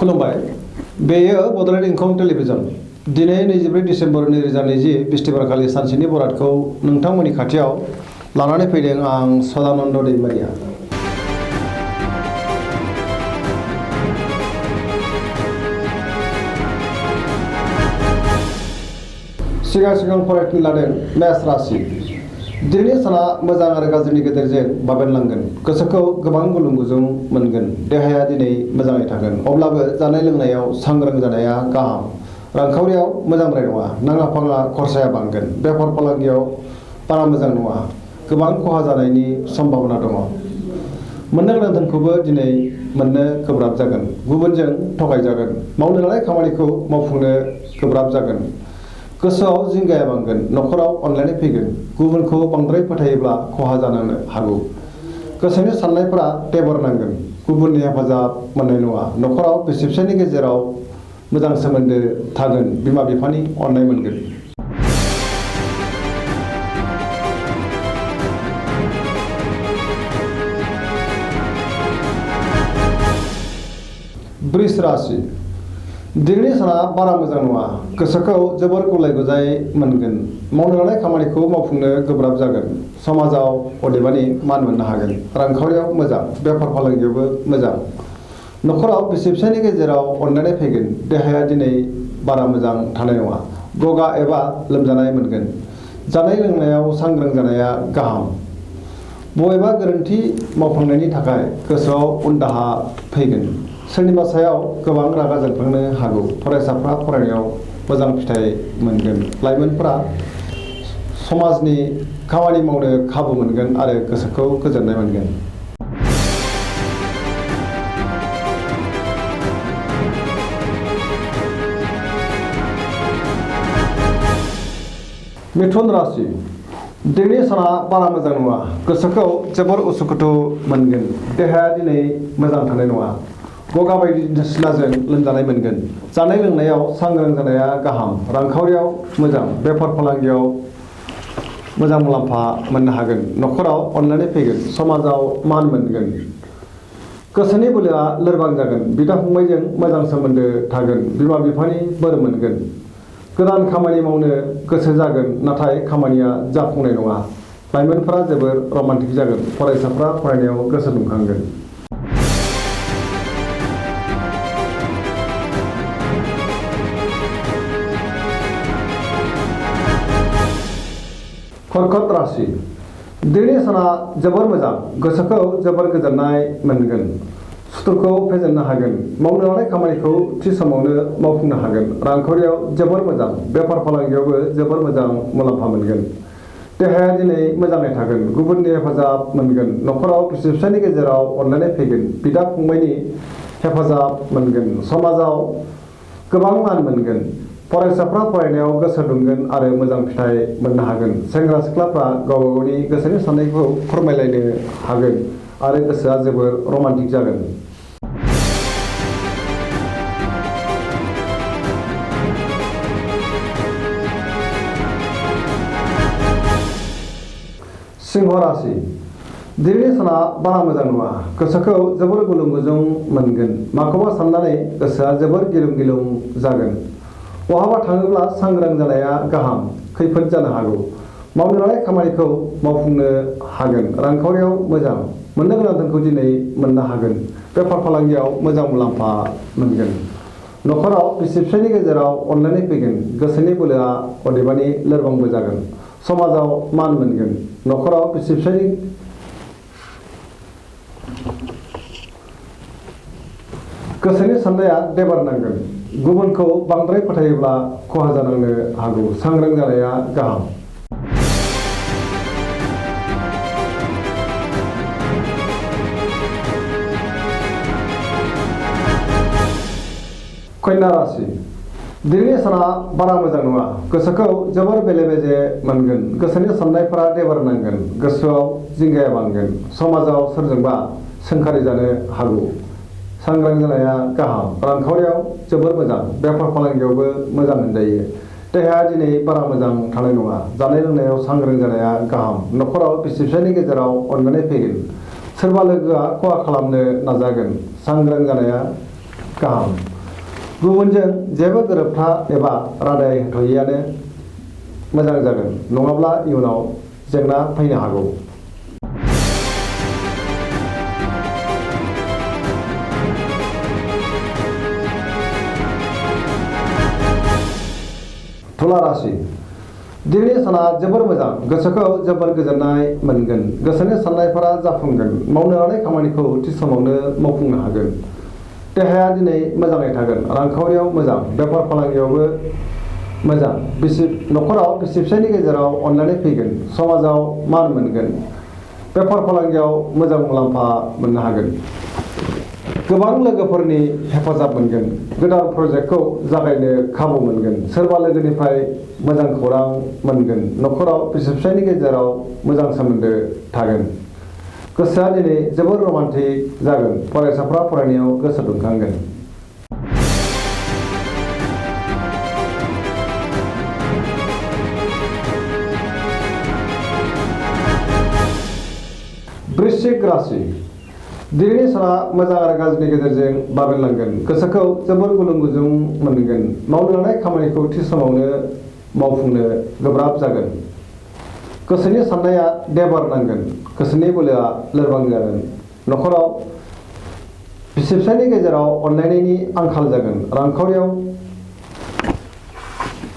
खुलुमबाय बेयो बड'लेण्ड इंखं टेलिभिजन दिनै 24 डिसेम्बर 2020 बिस्तिबारखालि सानसेनि बरादखौ नोंथांमोननि खाथियाव लानानै फैदों आं सदानन्द दैमारिया। सिगां फरायफिन लादों मेष राशि। दिनैनि साना मोजां आरो गाज्रिनि गेजेरजों बाबेनलांगोन। गोसोखौ गोबां गुलुं गुजुं मोनगोन। देहाया दिनै मोजाङै थागोन। अब्लाबो जानाय लोंनायाव सांग्रां जानाया गाहाम। रांखावरियाव मोजांद्राय नङा। नाङा फाङा खरसाया बांगोन। बेफार फालांगियाव बारा मोजां नङा। गोबां खहा जानायनि सम्भावना दङ। मोननो गोनां धोनखौबो दिनै मोननो गोब्राब जागोन। गुबुनजों थगायजागोन। मावनो लानाय खामानिखौ मावफुंनो गोब्राब जागोन। गोसोआव जिंगाया बांगोन। न'खराव अनलायनाय फैगोन। गुबुनखौ बांद्राय फोथायोब्ला खहा जानो हागौ। गोसोनि साननायफोरा टेबर नांगोन। गुबुननि हेफाजाब मोननाय नङा। न'खराव बिसि फिसायनि गेजेराव मोजां सोमोन्दो थागोन। बिमा बिफानि अननाय मोनगोन। वृष राशि। दिनैनि साना बारा मोजां नङा। गोसोखौ जोबोर गुलाय गुजाय मोनगोन। मावनो लानाय खामानिखौ मावफुंनो गोब्राब जागोन। समाजाव अदेबानि मान मोननो हागोन। रांखावरियाव मोजां। बेफार फालांगियावबो मोजां। न'खराव बिसि फिसायनि गेजेराव अनलायनाय फैगोन। देहाया दिनै बारा मोजां थानाय नङा। गगा एबा लोमजानाय मोनगोन। जानाय लोंनायाव सांग्रां जानाया गाहाम। बबेबा गोरोन्थि मावफ्लांनायनि थाखाय गोसोआव उनदाहा फैगोन। सोरनिबा सायाव गोबां रागा जोंफ्लांनो हागौ। फरायसाफ्रा फरायनायाव मोजां फिथाइ मोनगोन। लाइमोनफोरा समाजनि खामानि मावनो खाबु मोनगोन आरो गोसोखौ गोजोननाय मोनगोन। मिथुन राशि। दिनैनि साना बारा मोजां नङा। गोसोखौ जोबोर उसुखुथु मोनगोन। देहाया दिनै मोजां थानाय नङा। गगा बायदिसिनाजों लोमजानाय मोनगोन। जानाय लोंनायाव सांग्रां जानाया गाहाम। रांखावरियाव मोजां। बेफार फालांगियाव मोजां मुलाम्फा मोननो हागोन। न'खराव अनलायनाय फैगोन। समाजाव मान मोनगोन। गोसोनि बोलोआ लोरबां जागोन। बिदा फंबायजों मोजां सोमोन्दो थागोन। बिमा बिफानि बोर मोनगोन। गोदान खामानि मावनो गोसो जागोन नाथाय खामानिया जाफुंनाय नङा। लाइमोनफोरा जोबोर रमान्टिक जागोन। फरायसाफ्रा फरायनायाव गोसो दुंखांगोन। कर्कट राशि। दिनैनि साना जोबोर मोजां। गोसोखौ जोबोर गोजोननाय मोनगोन। सुथुरखौ फेजेननो हागोन। मावनो लानाय खामानिखौ थि समावनो मावफुंनो हागोन। रांखावरियाव जोबोर मोजां। बेफार फालांगियावबो जोबोर मोजां मुलाम्फा मोनगोन। देहाया दिनै मोजाङै थागोन। गुबुननि हेफाजाब मोनगोन। न'खराव बिसि फिसायनि गेजेराव अनलायनाय फैगोन। बिदा फंबायनि हेफाजाब मोनगोन। समाजाव गोबां मान मोनगोन। फरायसाफ्रा फरायनायाव गोसो दुंगोन आरो मोजां फिथाइ मोननो हागोन। सेंग्रा सिख्लाफ्रा गावबा गावनि गोसोनि साननायखौ फोरमायलायनो हागोन आरो गोसोआ जोबोर रमान्टिक जागोन। सिंह राशि। दिनैनि साना बारा मोजां नङा। गोसोखौ जोबोर गुलुं गुजुं मोनगोन। माखौबा साननानै गोसोआ जोबोर गिलुं गिलुं जागोन। बहाबा थाङोब्ला सांग्रां जानाया गाहाम। खैफोद जानो हागौ। मावनो लानाय खामानिखौ मावफुंनो हागोन। रांखावरियाव मोजां। मोननो गोनां धोनखौ दिनै मोननो हागोन। बेफार फालांगियाव मोजां मुलाम्फा मोनगोन। न'खराव बिसि फिसायनि गेजेराव अनलायनाय फैगोन। गोसोनि बोलोआ अदेबानि लोरबांबो जागोन। समाजाव मान मोनगोन। न'खराव बिसि फिसायनि गोसोनि साननाया देबार नांगोन। गुबुनखौ बांद्राय फोथायोब्ला खहा जानांनो हागौ। सांग्रां जानाया गाहाम। कन्या राशि। दिनैनि साना बारा मोजां नङा। गोसोखौ जोबोर बेले बेजे मोनगोन। गोसोनि साननायफोरा देबार नांगोन। गोसोआव जिंगाया बांगोन। समाजाव सोरजोंबा सोंखारि जानो हागौ। सांग्रां जानाया गाहाम। रांखावरियाव जोबोर मोजां। बेफार फालांगियावबो मोजां होनजायो। देहाया दिनै बारा मोजां थानाय नङा। जानाय लोंनायाव सांग्रां जानाया गाहाम। न'खराव बिसि फिसायनि गेजेराव अनलायनाय फैगोन। सोरबा लोगोआ खहा खालामनो नाजागोन। सांग्रां जानाया गाहाम। गुबुनजों जेबो गोरोबथा एबा रादाय होथ'यैआनो मोजां जागोन, नङाब्ला इयुनाव जेंना फैनो हागौ। तुला राशि दिनैनि साना जोबोर मोजां, गोसोखौ जोबोर गोजोननाय मोनगोन। गोसोनि साननायफोरा जाफुंगोन, मावनो लानाय खामानिखौ थि समावनो मावफुंनो हागोन। देहाया दिनै मोजाङै थागोन, रांखावरियाव मोजां, बेफार फालांगियावबो मोजां। न'खराव बिसि फिसायनि गेजेराव अनलायनाय फैगोन, समाजाव मान मोनगोन, बेफार फालांगियाव मोजां मुलाम्फा मोननो हागोन। गोबां लोगोफोरनि हेफाजाब मोनगोन, गोदान प्रजेक्टखौ जागायनो खाबु मोनगोन, सोरबा लोगोनिफ्राय मोजां खौरां मोनगोन। न'खराव बिसि फिसायनि गेजेराव मोजां सोमोन्दो थागोन। गोसोआ दिनै जोबोर रमान्टिक जागोन, फरायसाफ्रा फरायनायाव गोसो दुंखांगोन। वृश्चिक राशि दिनैनि साना मोजां आरो गाज्रिनि गेजेरजों बाबेनलांगोन, गोसोखौ जोबोर गुलुं गुजुं मोनगोन। मावनो लानाय खामानिखौ थि समावनो मावफुंनो गोब्राब जागोन। गोसोनि साननाया देबार नांगोन, गोसोनि बोलोआ लोरबां जागोन। न'खराव बिसि फिसायनि गेजेराव अनलायनायनि आंखाल जागोन, रांखावरियाव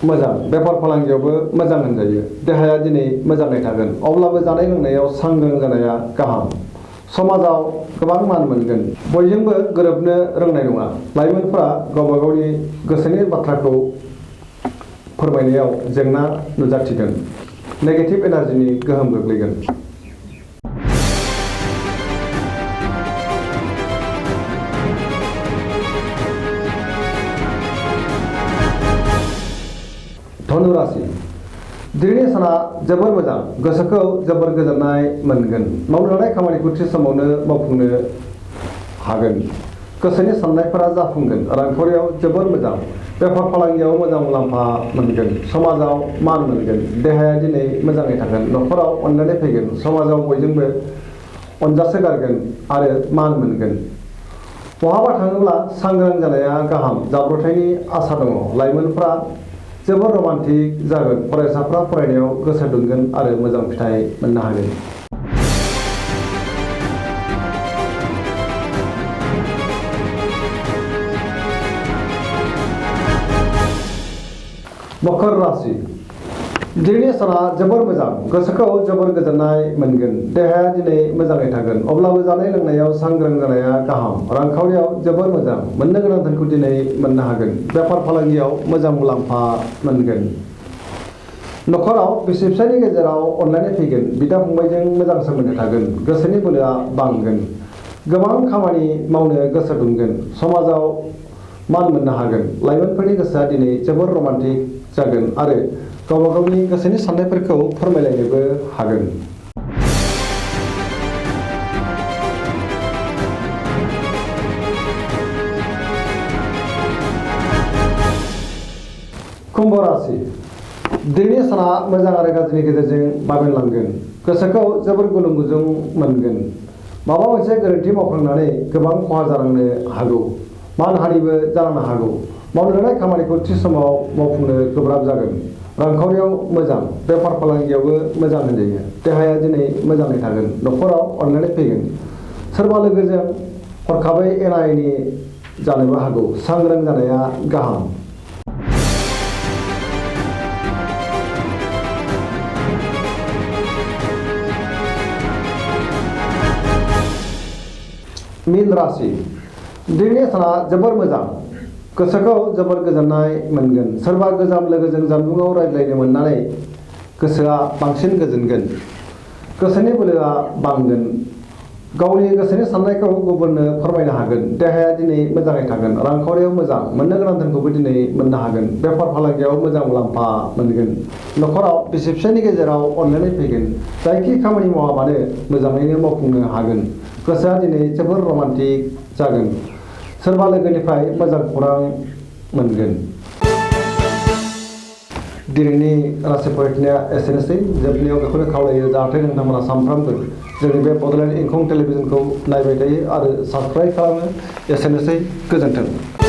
मोजां, बेफार फालांगियावबो मोजां होनजायो। देहाया दिनै मोजाङै थागोन, अब्लाबो जानाय लोंनायाव सांग्रां जानाया गाहाम। समाजाव गोबां मान मोनगोन, बयजोंबो गोरोबनो रोंनाय नङा। लाइमोनफ्रा गावबा गावनि गोसोनि बाथ्राखौ फोरमायनायाव जेंना नुजाथिगोन, नेगेटिभ एनार्जिनि गोहोम गोग्लैगोन। धनु राशि दिनैनि साना जोबोर मोजां, गोसोखौ जोबोर गोजोननाय मोनगोन। मावनो लानाय खामानिखौ थि समावनो मावफुंनो हागोन। गोसोनि साननायफोरा जाफुंगोन, रांखावरियाव जोबोर मोजां, बेफार फालांगियाव मोजां मुलाम्फा मोनगोन, समाजाव मान मोनगोन। देहाया दिनै मोजाङै थागोन, न'खराव अनलायनाय फैगोन, समाजाव बयजोंबो अनजासोगारगोन आरो मान मोनगोन। बहाबा थाङोब्ला सांग्रां जानाया गाहाम, जाब्रबथायनि आसा दङ। लाइमोनफ्रा जोबोर रमान्टिक जागोन, फरायसाफ्रा फरायनायाव गोसो दुंगोन आरो मोजां फिथाइ मोननो हागोन। मकर राशि दिनैनि साना जोबोर मोजां, गोसोखौ जोबोर गोजोननाय मोनगोन। देहाया दिनै मोजाङै थागोन, अब्लाबो जानाय लोंनायाव सांग्रां जानाया गाहाम। रांखावरियाव जोबोर मोजां, मोननो गोनां धोनखौ दिनै मोननो हागोन। बेफार फालांगियाव मोजां मुलाम्फा मोनगोन। न'खराव बिसि फिसायनि गेजेराव अनलायनाय फैगोन, बिदा फंबायजों मोजां सोमोन्दो थागोन, गोसोनि बोलोआ बांगोन। गोबां खामानि मावनो गोसो दुंगोन, समाजाव मान मोननो हागोन। लाइमोनफोरनि गोसोआ दिनै जोबोर रमान्टिक जागोन आरो गावबा गावनि गोसोनि साननायफोरखौ फोरमायलायनोबो हागोन। कुम्भ राशि दिनैनि साना मोजां आरो गाज्रिनि गेजेरजों बाबेनलांगोन, गोसोखौ जोबोर गुलुं गुजुं मोनगोन। माबा मोनसे गोरोन्थि मावफ्लांनानै गोबां खहा जालांनो हागौ, मानहानिबो जालांनो हागौ। मावनो लानाय खामानिखौ थि समाव मावफुंनो गोब्राब जागोन। रांखावरियाव मोजां, बेफार फालांगियावबो मोजां होनजायो। देहाया दिनै मोजाङै थागोन, न'खराव अनलायनाय फैगोन, सोरबा लोगोजों हरखाबै एना एनि जानोबो हागौ। सांग्रां जानाया गाहाम। मीन राशि दिनैनि साना जोबोर मोजां, गोसोखौ जोबोर गोजोननाय मोनगोन। सोरबा गोजाम लोगोजों जानबुङाव रायज्लायनो मोननानै गोसोआ बांसिन गोजोनगोन, गोसोनि बोलोआ बांगोन। गावनि गोसोनि साननायखौ गुबुननो फोरमायनो हागोन। देहाया दिनै मोजाङै थागोन, रांखावरियाव मोजां, मोननो गोनां धोनखौबो दिनै मोननो हागोन। बेफार फालांगियाव मोजां मुलाम्फा मोनगोन। न'खराव बिसि फिसायनि गेजेराव अनलायनाय फैगोन। जायखि खामानि मावा मानो मोजाङैनो मावफुंनो हागोन। गोसोआ दिनै जोबोर रमान्टिक जागोन, सोरबा लोगोनिफ्राय मोजां खौरां मोनगोन। दिनैनि राशि फरायनाया एसेनोसै। जोबनायाव बेखौनो खावलायो जाहाथे नोंथांमोना सानफ्रामबो जोंनि बे बड'लेण्ड इंखं टेलिभिजनखौ नायबाय थायो आरो साबस्क्राइब खालामो। एसेनोसै, गोजोन्थों।